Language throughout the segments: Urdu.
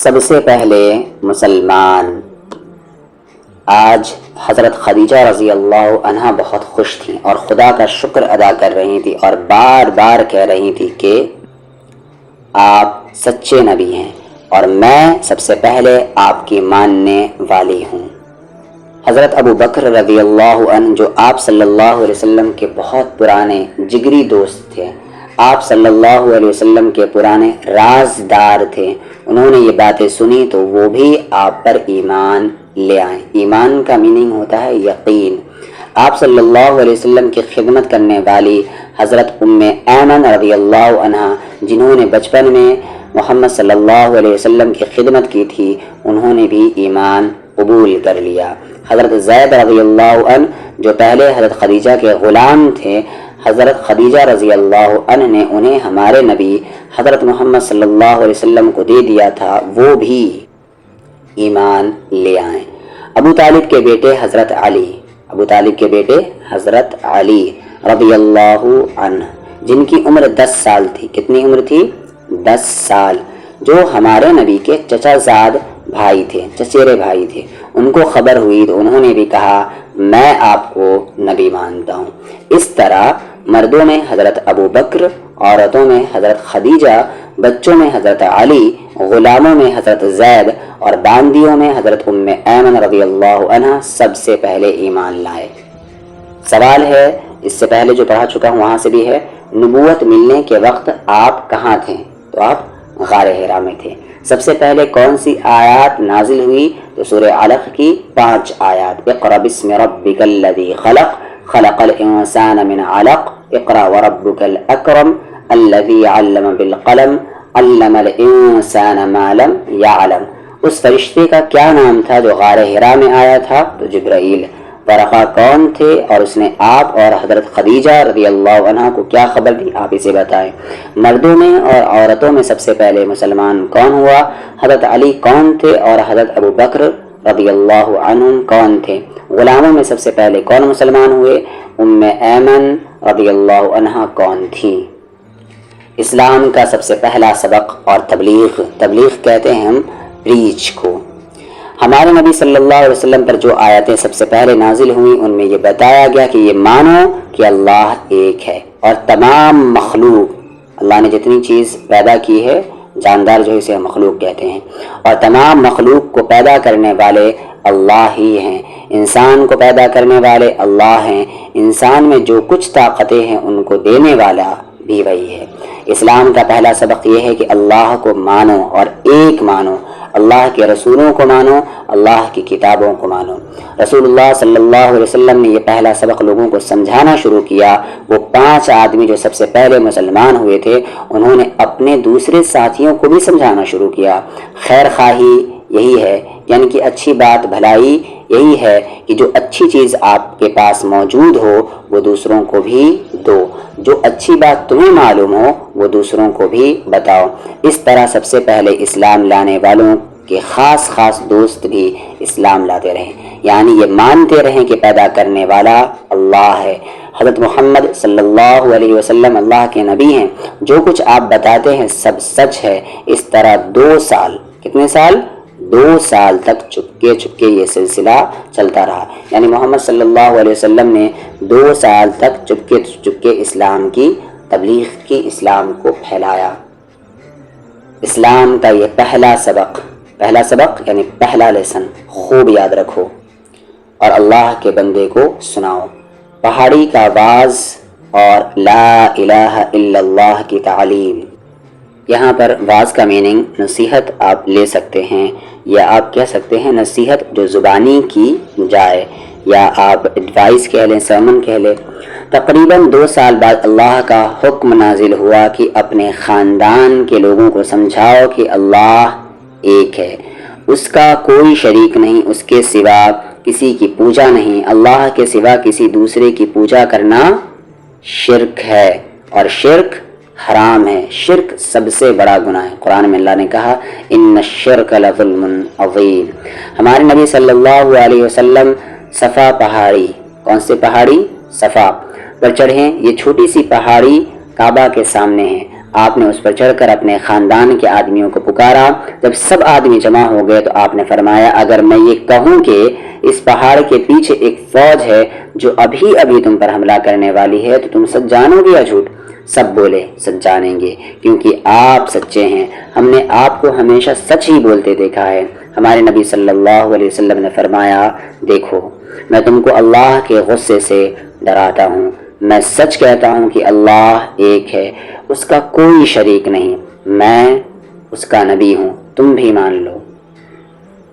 سب سے پہلے مسلمان۔ آج حضرت خدیجہ رضی اللہ عنہا بہت خوش تھیں اور خدا کا شکر ادا کر رہی تھی اور بار بار کہہ رہی تھی کہ آپ سچے نبی ہیں اور میں سب سے پہلے آپ کی ماننے والی ہوں۔ حضرت ابو بکر رضی اللہ عنہ جو آپ صلی اللہ علیہ وسلم کے بہت پرانے جگری دوست تھے، آپ صلی اللہ علیہ وسلم کے پرانے رازدار تھے، انہوں نے یہ باتیں سنی تو وہ بھی آپ پر ایمان لے آئیں۔ ایمان کا میننگ ہوتا ہے یقین۔ آپ صلی اللہ علیہ وسلم کی خدمت کرنے والی حضرت ام ایمن رضی اللہ عنہا جنہوں نے بچپن میں محمد صلی اللہ علیہ وسلم کی خدمت کی تھی، انہوں نے بھی ایمان قبول کر لیا۔ حضرت زید رضی اللہ عنہ جو پہلے حضرت خدیجہ کے غلام تھے، حضرت خدیجہ رضی اللہ عنہ نے انہیں ہمارے نبی حضرت محمد صلی اللہ علیہ وسلم کو دے دیا تھا، وہ بھی ایمان لے آئیں۔ ابو طالب کے بیٹے حضرت علی، ابو طالب کے بیٹے حضرت علی رضی اللہ عنہ جن کی عمر 10 سال تھی۔ کتنی عمر تھی؟ 10 سال، جو ہمارے نبی کے چچا زاد بھائی تھے، چچیرے بھائی تھے۔ ان کو خبر ہوئی تو انہوں نے بھی کہا میں آپ کو نبی مانتا ہوں۔ اس طرح مردوں میں حضرت ابو بکر، عورتوں میں حضرت خدیجہ، بچوں میں حضرت علی، غلاموں میں حضرت زید اور باندیوں میں حضرت ام ایمن رضی اللہ عنہ سب سے پہلے ایمان لائے۔ سوال ہے، اس سے پہلے جو پڑھا چکا ہوں وہاں سے بھی ہے، نبوت ملنے کے وقت آپ کہاں تھے؟ تو آپ غار حرا میں تھے۔ سب سے پہلے کون سی آیات نازل ہوئی؟ تو سورہ علق کی 5 آیات۔ اقرأ باسم ربک الذی خلق خلق الانسان من علق اقرأ وربک الاکرم الذی علم بالقلم علم الانسان ما لم یعلم۔ اس فرشتے کا کیا نام تھا جو غار حرا میں آیا تھا؟ تو جبرائیل۔ ورقہ کون تھے اور اس نے آپ اور حضرت خدیجہ رضی اللہ عنہ کو کیا خبر دی؟ آپ اسے بتائیں۔ مردوں میں اور عورتوں میں سب سے پہلے مسلمان کون ہوا؟ حضرت علی کون تھے اور حضرت ابو بکر رضی اللہ عنہ کون تھے؟ غلاموں میں سب سے پہلے کون مسلمان ہوئے؟ ام ایمن رضی اللہ عنہ کون تھیں؟ اسلام کا سب سے پہلا سبق اور تبلیغ کہتے ہیں ہم پریچ کو۔ ہمارے نبی صلی اللہ علیہ وسلم پر جو آیتیں سب سے پہلے نازل ہوئیں ان میں یہ بتایا گیا کہ یہ مانو کہ اللہ ایک ہے اور تمام مخلوق، اللہ نے جتنی چیز پیدا کی ہے، جاندار جو اسے مخلوق کہتے ہیں، اور تمام مخلوق کو پیدا کرنے والے اللہ ہی ہیں۔ انسان کو پیدا کرنے والے اللہ ہیں، انسان میں جو کچھ طاقتیں ہیں ان کو دینے والا بھی وہی ہے۔ اسلام کا پہلا سبق یہ ہے کہ اللہ کو مانو اور ایک مانو، اللہ کے رسولوں کو مانو، اللہ کی کتابوں کو مانو۔ رسول اللہ صلی اللہ علیہ وسلم نے یہ پہلا سبق لوگوں کو سمجھانا شروع کیا۔ وہ 5 آدمی جو سب سے پہلے مسلمان ہوئے تھے، انہوں نے اپنے دوسرے ساتھیوں کو بھی سمجھانا شروع کیا۔ خیر خواہی یہی ہے، یعنی کہ اچھی بات، بھلائی یہی ہے کہ جو اچھی چیز آپ کے پاس موجود ہو وہ دوسروں کو بھی دو، جو اچھی بات تمہیں معلوم ہو وہ دوسروں کو بھی بتاؤ۔ اس طرح سب سے پہلے اسلام لانے والوں کے خاص دوست بھی اسلام لاتے رہے، یعنی یہ مانتے رہیں کہ پیدا کرنے والا اللہ ہے۔ حضرت محمد صلی اللہ علیہ وسلم اللہ کے نبی ہیں، جو کچھ آپ بتاتے ہیں سب سچ ہے۔ اس طرح 2 سال، کتنے سال؟ 2 سال تک چپکے یہ سلسلہ چلتا رہا، یعنی محمد صلی اللہ علیہ وسلم نے 2 سال تک چپکے اسلام کی تبلیغ کی، اسلام کو پھیلایا۔ اسلام کا یہ پہلا سبق یعنی پہلا لیسن خوب یاد رکھو اور اللہ کے بندے کو سناؤ۔ پہاڑی کا واز اور لا الہ الا اللہ کی تعلیم۔ یہاں پر واز کا میننگ نصیحت آپ لے سکتے ہیں، یا آپ کہہ سکتے ہیں نصیحت جو زبانی کی جائے، یا آپ ایڈوائس کہہ لیں، سرمن کہہ لیں۔ تقریباً 2 سال بعد اللہ کا حکم نازل ہوا کہ اپنے خاندان کے لوگوں کو سمجھاؤ کہ اللہ ایک ہے، اس کا کوئی شریک نہیں، اس کے سوا کسی کی پوجا نہیں، اللہ کے سوا کسی دوسرے کی پوجا کرنا شرک ہے اور شرک حرام ہے، شرک سب سے بڑا گناہ ہے۔ قرآن میں اللہ نے کہا ان الشرک لظلم عظیم۔ ہمارے نبی صلی اللہ علیہ وسلم صفا پہاڑی، کون سے پہاڑی؟ صفا پر چڑھیں۔ یہ چھوٹی سی پہاڑی کعبہ کے سامنے ہے۔ آپ نے اس پر چڑھ کر اپنے خاندان کے آدمیوں کو پکارا۔ جب سب آدمی جمع ہو گئے تو آپ نے فرمایا اگر میں یہ کہوں کہ اس پہاڑ کے پیچھے ایک فوج ہے جو ابھی ابھی تم پر حملہ کرنے والی ہے تو تم سچ جانو گے یا جھوٹ؟ سب بولے سچ جانیں گے کیونکہ آپ سچے ہیں، ہم نے آپ کو ہمیشہ سچ ہی بولتے دیکھا ہے۔ ہمارے نبی صلی اللہ علیہ وسلم نے فرمایا دیکھو میں تم کو اللہ کے غصے سے ڈراتا ہوں، میں سچ کہتا ہوں کہ اللہ ایک ہے، اس کا کوئی شریک نہیں، میں اس کا نبی ہوں، تم بھی مان لو۔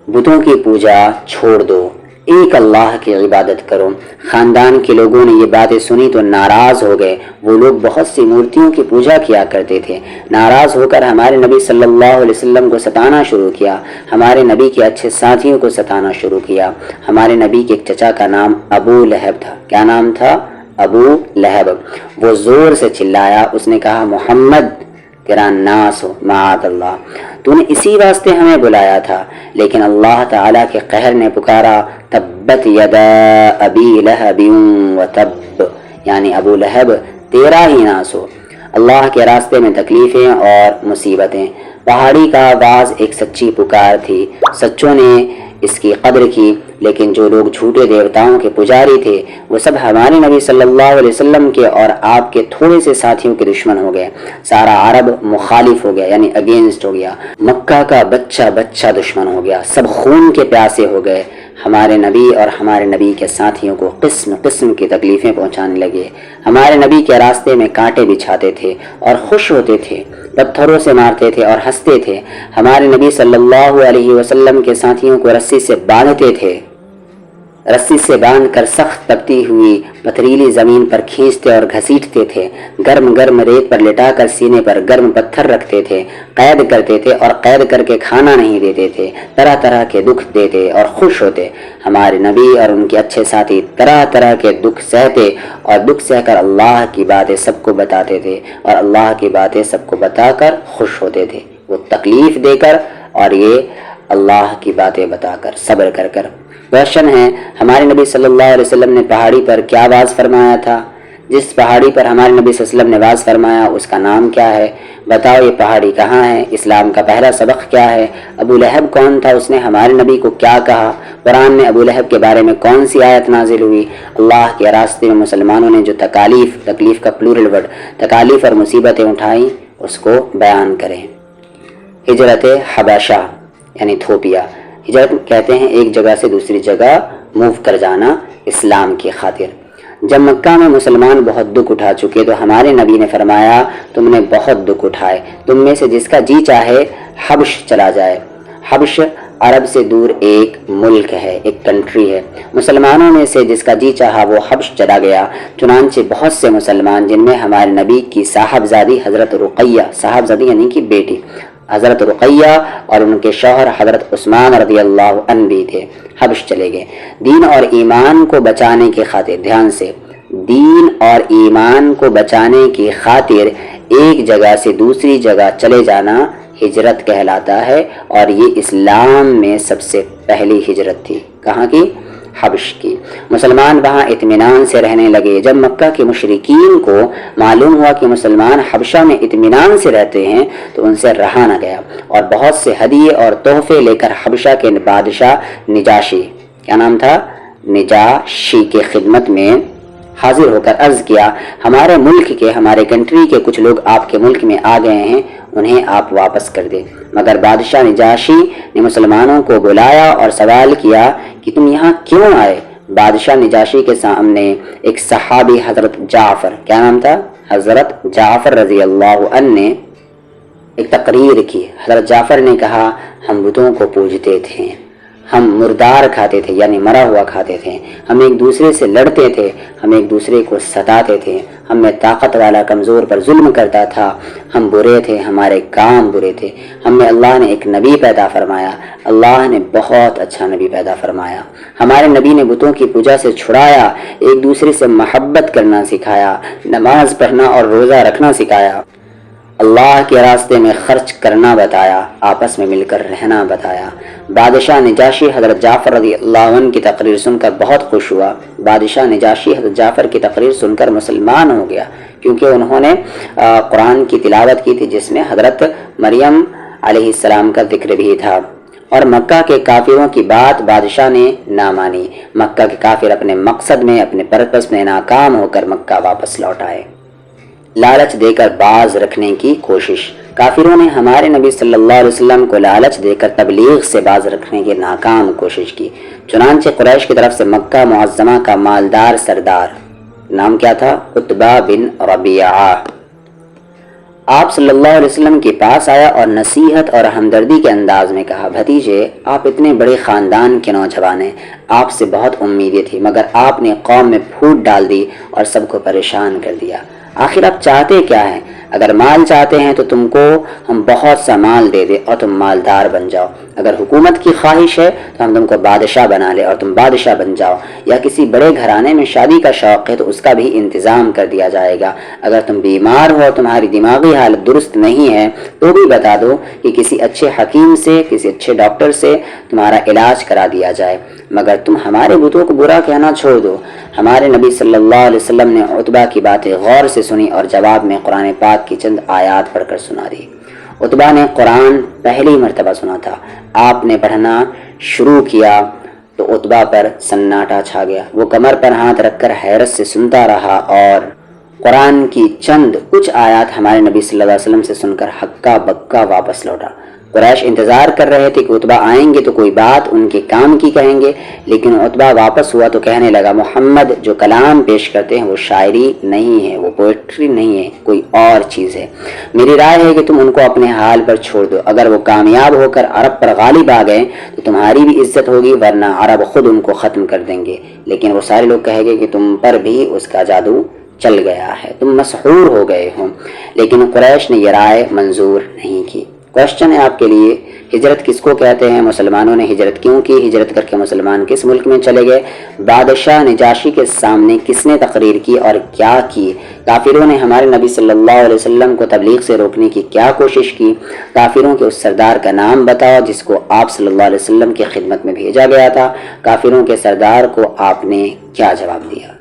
بتوں کی پوجا چھوڑ دو، ایک اللہ کی عبادت کرو۔ خاندان کے لوگوں نے یہ باتیں سنی تو ناراض ہو گئے۔ وہ لوگ بہت سی مورتیوں کی پوجا کیا کرتے تھے۔ ناراض ہو کر ہمارے نبی صلی اللہ علیہ وسلم کو ستانا شروع کیا، ہمارے نبی کے اچھے ساتھیوں کو ستانا شروع کیا۔ ہمارے نبی کے ایک چچا کا نام ابو لہب تھا۔ کیا نام تھا؟ ابو لہب۔ وہ زور سے چلایا، اس نے کہا محمد تیرا ناس ہو، معاذ اللہ، تو نے اسی واسطے ہمیں بلایا تھا، لیکن اللہ تعالیٰ کے قہر نے پکارا تبت یدا ابی لہب وتب، یعنی ابو لہب تیرا ہی ناس ہو۔ اللہ کے راستے میں تکلیفیں اور مصیبتیں۔ پہاڑی کا آواز ایک سچی پکار تھی، سچوں نے اس کی قدر کی، لیکن جو لوگ جھوٹے دیوتاؤں کے پجاری تھے وہ سب ہمارے نبی صلی اللہ علیہ وسلم کے اور آپ کے تھوڑے سے ساتھیوں کے دشمن ہو گئے۔ سارا عرب مخالف ہو گیا، یعنی اگینسٹ ہو گیا۔ مکہ کا بچہ بچہ دشمن ہو گیا، سب خون کے پیاسے ہو گئے۔ ہمارے نبی اور ہمارے نبی کے ساتھیوں کو قسم قسم کی تکلیفیں پہنچانے لگے۔ ہمارے نبی کے راستے میں کانٹے بچھاتے تھے اور خوش ہوتے تھے، پتھروں سے مارتے تھے اور ہنستے تھے۔ ہمارے نبی صلی اللہ علیہ وسلم کے ساتھیوں کو رسی سے باندھتے تھے، رسی سے باندھ کر سخت تپتی ہوئی پتھریلی زمین پر کھینچتے اور گھسیٹتے تھے، گرم گرم ریت پر لٹا کر سینے پر گرم پتھر رکھتے تھے، قید کرتے تھے اور قید کر کے کھانا نہیں دیتے تھے، طرح طرح کے دکھ دیتے اور خوش ہوتے۔ ہمارے نبی اور ان کے اچھے ساتھی طرح طرح کے دکھ سہتے اور دکھ سہ کر اللہ کی باتیں سب کو بتاتے تھے اور اللہ کی باتیں سب کو بتا کر خوش ہوتے تھے، وہ تکلیف دے کر اور یہ اللہ کی باتیں بتا کر، صبر کر کر۔ کوشچن ہے ہمارے نبی صلی اللہ علیہ وسلم نے پہاڑی پر کیا واز فرمایا تھا؟ جس پہاڑی پر ہمارے نبی صلی اللہ علیہ وسلم نے واز فرمایا اس کا نام کیا ہے؟ بتاؤ یہ پہاڑی کہاں ہے؟ اسلام کا پہلا سبق کیا ہے؟ ابو لہب کون تھا؟ اس نے ہمارے نبی کو کیا کہا؟ قرآن میں ابو لہب کے بارے میں کون سی آیت نازل ہوئی؟ اللہ کے راستے میں مسلمانوں نے جو تکلیف کا پلورل ورڈ، تکالیف اور مصیبتیں اٹھائیں اس کو بیان کریں۔ ہجرت حبشہ یعنی تھوپیا، ہجرت کہتے ہیں ایک جگہ سے دوسری جگہ موو کر جانا اسلام کی خاطر۔ جب مکہ میں مسلمان بہت دکھ اٹھا چکے تو ہمارے نبی نے فرمایا تم نے بہت دکھ اٹھائے، تم میں سے جس کا جی چاہے حبش چلا جائے۔ حبش عرب سے دور ایک ملک ہے، ایک کنٹری ہے۔ مسلمانوں میں سے جس کا جی چاہا وہ حبش چلا گیا۔ چنانچہ بہت سے مسلمان جن میں ہمارے نبی کی صاحبزادی حضرت رقیہ، صاحبزادی یعنی کہ بیٹی حضرت رقیہ اور ان کے شوہر حضرت عثمان رضی اللہ عنہ بھی تھے، حبش چلے گئے۔ دین اور ایمان کو بچانے کی خاطر، دھیان سے، دین اور ایمان کو بچانے کی خاطر ایک جگہ سے دوسری جگہ چلے جانا ہجرت کہلاتا ہے، اور یہ اسلام میں سب سے پہلی ہجرت تھی۔ کہاں کی؟ حبش کی۔ مسلمان وہاں اطمینان سے رہنے لگے۔ جب مکہ کے مشرکین کو معلوم ہوا کہ مسلمان حبشہ میں اطمینان سے رہتے ہیں تو ان سے رہا نہ گیا، اور بہت سے ہدیے اور تحفے لے کر حبشہ کے بادشاہ نجاشی، کیا نام تھا؟ نجاشی کے خدمت میں حاضر ہو کر عرض کیا ہمارے ملک کے، ہمارے کنٹری کے کچھ لوگ آپ کے ملک میں آ گئے ہیں، انہیں آپ واپس کر دیں۔ مگر بادشاہ نجاشی نے مسلمانوں کو بلایا اور سوال کیا کہ تم یہاں کیوں آئے؟ بادشاہ نجاشی کے سامنے ایک صحابی حضرت جعفر، کیا نام تھا؟ حضرت جعفر رضی اللہ عنہ نے ایک تقریر کی۔ حضرت جعفر نے کہا ہم بتوں کو پوجتے تھے، ہم مردار کھاتے تھے یعنی مرا ہوا کھاتے تھے، ہم ایک دوسرے سے لڑتے تھے، ہم ایک دوسرے کو ستاتے تھے، ہم میں طاقت والا کمزور پر ظلم کرتا تھا، ہم برے تھے، ہمارے کام برے تھے، ہم میں اللہ نے ایک نبی پیدا فرمایا، اللہ نے بہت اچھا نبی پیدا فرمایا، ہمارے نبی نے بتوں کی پوجا سے چھڑایا، ایک دوسرے سے محبت کرنا سکھایا، نماز پڑھنا اور روزہ رکھنا سکھایا، اللہ کے راستے میں خرچ کرنا بتایا، آپس میں مل کر رہنا بتایا۔ بادشاہ نجاشی حضرت جعفر رضی اللہ عنہ کی تقریر سن کر بہت خوش ہوا۔ بادشاہ نجاشی حضرت جعفر کی تقریر سن کر مسلمان ہو گیا، کیونکہ انہوں نے قرآن کی تلاوت کی تھی جس میں حضرت مریم علیہ السلام کا ذکر بھی تھا۔ اور مکہ کے کافروں کی بات بادشاہ نے نہ مانی۔ مکہ کے کافر اپنے مقصد میں، اپنے پرپس میں ناکام ہو کر مکہ واپس لوٹ آئے۔ لالچ دے کر باز رکھنے کی کوشش۔ کافروں نے ہمارے نبی صلی اللہ علیہ وسلم کو لالچ دے کر تبلیغ سے باز رکھنے کی ناکام کوشش کی۔ چنانچہ قریش کی طرف سے مکہ معظمہ کا مالدار سردار، نام کیا تھا؟ عتبہ بن ربیعہ، آپ صلی اللہ علیہ وسلم کے پاس آیا اور نصیحت اور ہمدردی کے انداز میں کہا، بھتیجے، آپ اتنے بڑے خاندان کے نوجوان ہیں، آپ سے بہت امیدیں تھی، مگر آپ نے قوم میں پھوٹ ڈال دی اور سب کو پریشان کر دیا۔ آخر آپ چاہتے کیا ہیں؟ اگر مال چاہتے ہیں تو تم کو ہم بہت سا مال دے دے اور تم مالدار بن جاؤ۔ اگر حکومت کی خواہش ہے تو ہم تم کو بادشاہ بنا لے اور تم بادشاہ بن جاؤ، یا کسی بڑے گھرانے میں شادی کا شوق ہے تو اس کا بھی انتظام کر دیا جائے گا۔ اگر تم بیمار ہو اور تمہاری دماغی حالت درست نہیں ہے تو بھی بتا دو کہ کسی اچھے حکیم سے، کسی اچھے ڈاکٹر سے تمہارا علاج کرا دیا جائے، مگر تم ہمارے بتوں کو برا کہنا چھوڑ دو۔ ہمارے نبی صلی اللہ علیہ وسلم نے عتبہ کی باتیں غور سے سنی اور جواب میں قرآن پاک کی چند آیات پڑھ کر سنا دی۔ عتبہ نے قرآن پہلی مرتبہ سنا تھا۔ آپ نے پڑھنا شروع کیا تو عتبہ پر سناٹا چھا گیا۔ وہ کمر پر ہاتھ رکھ کر حیرت سے سنتا رہا اور قرآن کی چند کچھ آیات ہمارے نبی صلی اللہ علیہ وسلم سے سن کر ہکا بکا واپس لوٹا۔ قریش انتظار کر رہے تھے کہ عتبہ آئیں گے تو کوئی بات ان کے کام کی کہیں گے، لیکن عتبہ واپس ہوا تو کہنے لگا، محمد جو کلام پیش کرتے ہیں وہ شاعری نہیں ہے، وہ پوئٹری نہیں ہے، کوئی اور چیز ہے۔ میری رائے ہے کہ تم ان کو اپنے حال پر چھوڑ دو۔ اگر وہ کامیاب ہو کر عرب پر غالب آ گئے تو تمہاری بھی عزت ہوگی، ورنہ عرب خود ان کو ختم کر دیں گے۔ لیکن وہ سارے لوگ کہیں گے کہ تم پر بھی اس کا جادو چل گیا ہے، تم مسحور ہو گئے ہو۔ لیکن قریش نے یہ رائے منظور نہیں کی۔ کوشچن ہے آپ کے لیے، ہجرت کس کو کہتے ہیں؟ مسلمانوں نے ہجرت کیوں کی؟ ہجرت کر کے مسلمان کس ملک میں چلے گئے؟ بادشاہ نجاشی کے سامنے کس نے تقریر کی اور کیا کی؟ کافروں نے ہمارے نبی صلی اللہ علیہ وسلم کو تبلیغ سے روکنے کی کیا کوشش کی؟ کافروں کے اس سردار کا نام بتاؤ جس کو آپ صلی اللہ علیہ وسلم کی خدمت میں بھیجا گیا تھا۔ کافروں کے سردار کو آپ نے کیا جواب دیا؟